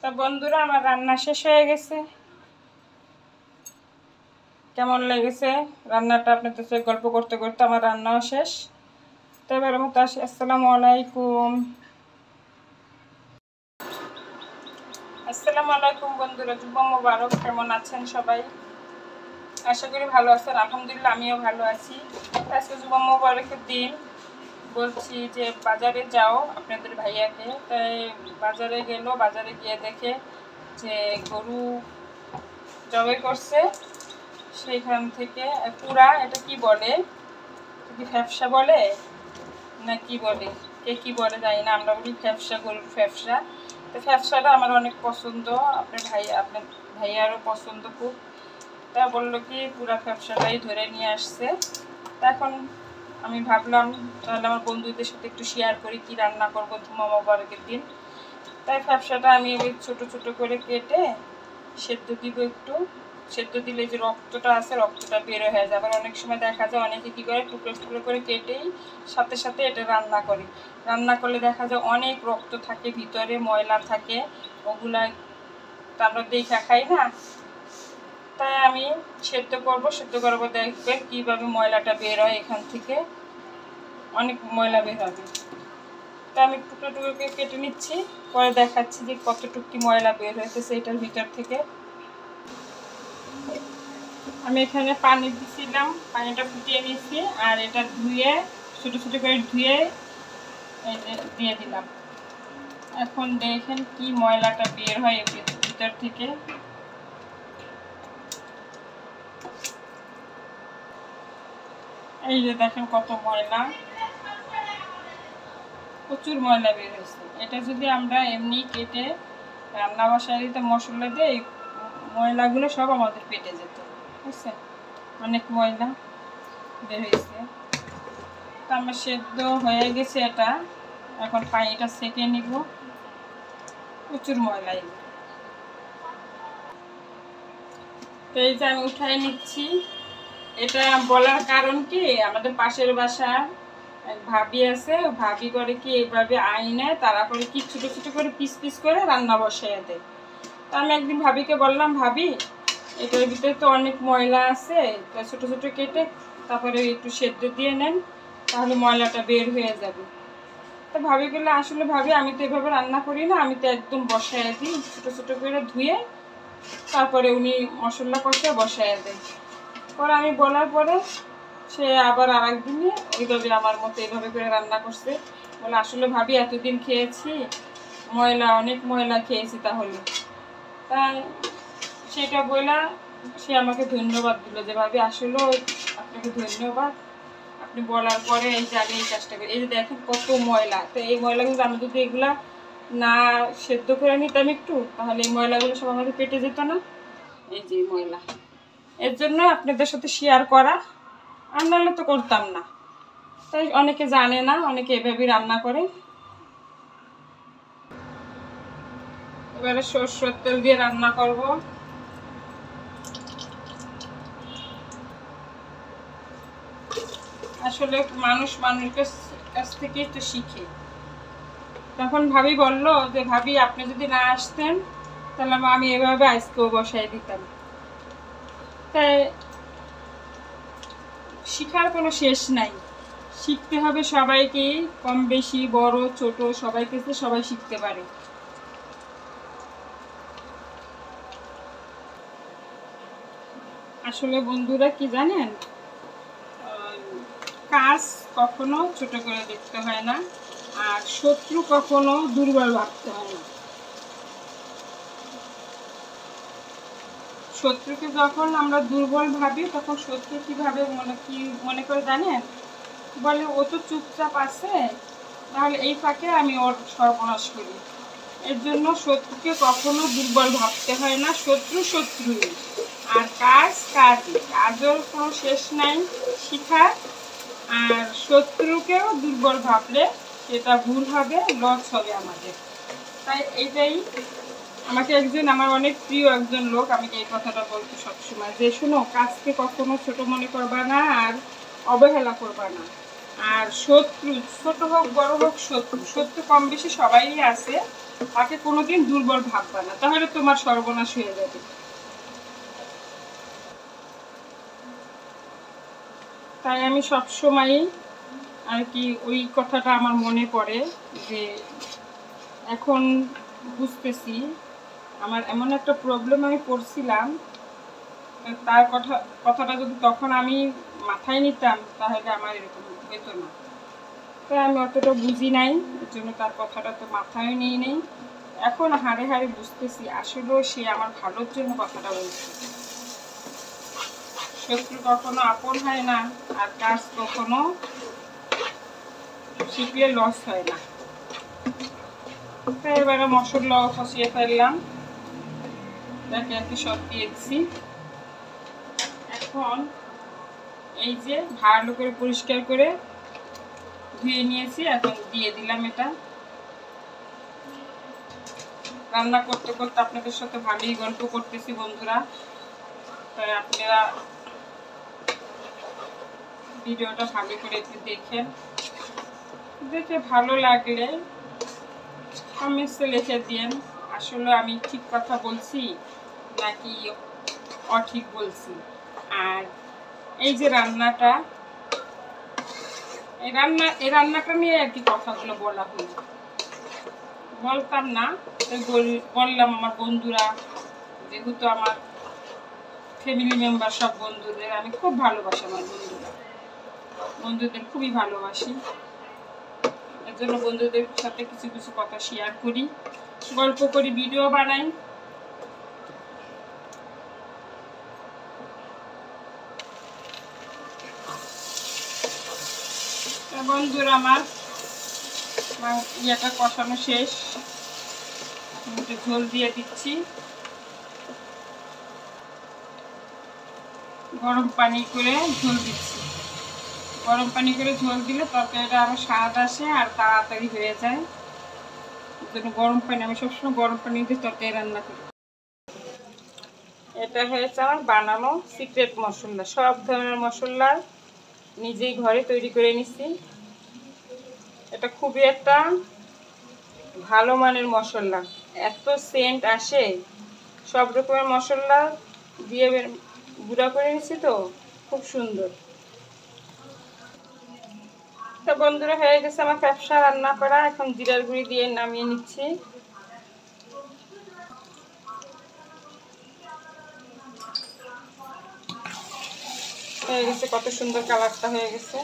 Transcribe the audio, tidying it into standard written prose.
তো বন্ধুরা, আমার রান্না শেষ হয়ে গেছে। কেমন লেগেছে রান্নাটা আপনাদের সাথে গল্প করতে করতে আমার রান্নাও শেষ। তো এবার মতো আসি, আসসালামু আলাইকুম। আসসালামু আলাইকুম বন্ধুরা, জুম্মা মোবারক। কেমন আছেন সবাই? আশা করি ভালো আছেন। আলহামদুলিল্লাহ, আমিও ভালো আছি। আজকে জুম্মা মোবারকের দিন। বলছি যে বাজারে যাও আপনাদের ভাইয়াকে। তাই বাজারে গেল, বাজারে গিয়ে দেখে যে গরু জবাই করছে। সেইখান থেকে পুরা, এটা কি বলে, কি ফ্যাপসা বলে না কি বলে, কে কি বলে জানি না, আমরা বলি ফ্যাপসা, গরুর ফ্যাপসা। তো ফ্যাপসাটা আমার অনেক পছন্দ, আপনার ভাইয়ারও পছন্দ খুব। তা বললো কি পুরা ফ্যাপসাটাই ধরে নিয়ে আসছে। তা এখন আমি ভাবলাম তাহলে আমার বন্ধুদের সাথে একটু শেয়ার করি কি রান্না করবো জুম্মা মোবারকের দিন। তাই ফ্যাপসাটা আমি এবার ছোটো ছোটো করে কেটে সেদ্ধ দিব একটু। সেদ্ধ দিলে যে রক্তটা আছে, রক্তটা বের হয়ে যায়। আবার অনেক সময় দেখা যায় অনেকে কী করে টুকরো টুকরো করে কেটেই সাথে সাথে এটা রান্না করে। রান্না করলে দেখা যায় অনেক রক্ত থাকে ভিতরে, ময়লা থাকে, ওগুলা তা আমরা দেখা খাই না। তাই আমি সেদ্ধ করবো, সেদ্ধ করবো, দেখবেন কীভাবে ময়লাটা বের হয়। এখান থেকে অনেক ময়লা বের হবে। তা আমি টুকরো টুকরো করে কেটে নিচ্ছি, পরে দেখাচ্ছি যে কতটুকু কি ময়লা বের হয়েছে এটার ভিতর থেকে। আমি এখানে পানি দিয়েছিলাম, পানিটা ফুটিয়ে নিয়েছি, আর এটা ধুয়ে ছোটো ছোটো করে ধুয়ে দিয়ে দিলাম। এখন দেখেন কি ময়লাটা বের হয় ভিতর থেকে। এই যে দেখেন কত ময়লা, প্রচুর ময়লা বের হয়েছে। এটা যদি আমরা এমনি কেটে রান্না বসাইতে মশলা দিয়ে এই ময়লাগুলো সব আমাদের পেটে যেত, বুঝছেন? অনেক ময়লা বের হয়েছে। তো আমার সেদ্ধ হয়ে গেছে এটা, এখন পানিটা সেকে নিব। প্রচুর ময়লা। তো এই যে আমি উঠাই নিচ্ছি। এটা বলার কারণ কি, আমাদের পাশের বাসা ভাবি আছে, ভাবি করে কি এইভাবে আইনে তারা করে কি ছোটো ছোটো করে পিস পিস করে রান্না বসাইয়া দেয়। তো আমি একদিন ভাবিকে বললাম, ভাবি এটার ভিতরে তো অনেক ময়লা আছে, তো ছোটো ছোটো কেটে তারপরে একটু সেদ্ধ দিয়ে নেন, তাহলে ময়লাটা বের হয়ে যাবে। তো ভাবি গেলে আসলে ভাবি আমি তো এভাবে রান্না করি না, আমি তো একদম বসাইয়া দিই ছোটো ছোটো করে ধুয়ে, তারপরে উনি মশলা কষে বসাইয়া দেয়। পরে আমি বলার পরে সে আবার আর একদিনে ওইভাবে আমার মতো এইভাবে করে রান্না করছে। বলে আসলে ভাবি এতদিন খেয়েছি ময়লা, অনেক ময়লা খেয়েছি তাহলে। তাই সেটা বলে সে আমাকে ধন্যবাদ দিল যে ভাবি আসলেও আপনাকে ধন্যবাদ, আপনি বলার পরে এই যে আমি এই কাজটা করি। এই যে দেখেন কত ময়লা। তো এই ময়লাগুলো আমি যদি এগুলা না সেদ্ধ করে নিতাম একটু, তাহলে এই ময়লাগুলো সব আমাদের পেটে যেত না। এই যে ময়লা, এর জন্য আপনাদের সাথে শেয়ার করা, আর নাহলে তো করতাম না। তাই অনেকে জানে না, অনেকে এভাবেই রান্না করে। এবারে সরষের তেল দিয়ে রান্না করব। আসলে মানুষ মানুষের কাছ থেকেই তো শিখে। তখন ভাবি বলল যে ভাবি আপনি যদি না আসতেন তাহলে আমি এভাবে আজকেও বসাই দিতাম। তাই শিখার কোনো শেষ নাই, শিখতে হবে সবাইকেই, কম বেশি বড় ছোট সবাইকে, সবাই শিখতে পারে। আসলে বন্ধুরা কি জানেন, কাজ কখনো ছোট করে দেখতে হয় না, আর শত্রু কখনো দুর্বল ভাবতে হয় না। শত্রুকে যখন আমরা দুর্বল ভাবি, তখন শত্রু কিভাবে মনে করে জানেন, বলে ও তো চুপচাপ আছে, তাহলে এই ফাঁকে আমি ওর সর্বনাশ করি। এর জন্য শত্রুকে কখনো দুর্বল ভাবতে হয় না। শত্রু শত্রুই, আর কাজ কাজই, কাজের কোনো শেষ নাই শিখার। আর শত্রুকেও দুর্বল ভাবলে সেটা ভুল হবে, লস হবে আমাদের। তাই এইটাই আমাকে একজন, আমার অনেক প্রিয় একজন লোক আমাকে এই কথাটা বলতো সবসময়, যে শোনো, কাজকে কখনো ছোট মনে করবা না আর অবহেলা করবা না। আর শত্রু ছোট হোক বড় হোক, শত্রু কম বেশি সবাই আছে, তাকে কোনোদিন দুর্বল ভাববা না, তাহলে তোমার সর্বনাশ হয়ে যাবে। তাই আমি সবসময় আর কি ওই কথাটা আমার মনে পড়ে যে এখন বুঝতেছি আমার এমন একটা প্রবলেম আমি পড়ছিলাম, তার কথাটা যদি তখন আমি মাথায় নিতাম তাহলে আমার এরকম হতো না। তাই আমি অতটা বুঝি নাই, এর জন্য তার কথাটা তো মাথায় নিয়ে নেই। এখন হাড়ে হাড়ে বুঝতেছি আসলেও সে আমার ভালোর জন্য কথাটা বলছে। শত্রু কখনো আপন হয় না, আর কাজ কখনো শিখলে লস হয় না। তাই এবারে মশলাও কষিয়ে ফেললাম, তাকে আর কি সব দিয়ে দিচ্ছি। এখন এই যে ভালো করে পরিষ্কার করে ধুয়ে নিয়েছি, এখন দিয়ে দিলাম এটা। রান্না করতে করতে আপনাদের সাথে ভালোই গল্প করতেছি বন্ধুরা, তাই আপনারা ভিডিওটা ভালো করে একটু দেখেন, দেখে ভালো লাগলে কমেন্টসে লিখে দিন আসলে আমি ঠিক কথা বলছি নাকি অঠিক বলছি। আর এই যে রান্নাটা, এই রান্নাটা নিয়ে আর কি কথাগুলো বলা হলো, বলতাম না বললাম। আমার বন্ধুরা যেহেতু আমার ফ্যামিলি মেম্বার, সব বন্ধুদের আমি খুব ভালোবাসি, আমার বন্ধুদের খুবই ভালোবাসি। এর জন্য বন্ধুদের সাথে কিছু কিছু কথা শেয়ার করি, গল্প করি, ভিডিও বানাই। বন্ধুরা আমার ইয়েটা কষানো শেষ, একটু ঝোল দিয়ে দিচ্ছি। গরম পানি করে ঝোল দিচ্ছি, গরম পানি করে ঝোল দিলে তরকারিটা আরও স্বাদ আসে আর তাড়াতাড়ি হয়ে যায়। এর জন্য গরম পানি, আমি সবসময় গরম পানি দিয়ে তরকারি রান্না করি। এটা হয়েছে আমার বানানো সিক্রেট মশলা, সব ধরনের মশলা নিজেই ঘরে তৈরি করে নিচ্ছি। এটা খুবই একটা ভালো মানের মশলা, এত সেন্ট আসে, সব রকমের মশলা দিয়ে গুঁড়া করে নিচ্ছি তো খুব সুন্দর। তো বন্ধুরা হয়ে গেছে আমার ক্যাপসা রান্না করা, এখন জিরার গুঁড়ি দিয়ে নামিয়ে নিচ্ছি। হয়ে গেছে, কত সুন্দর কালারটা হয়ে গেছে।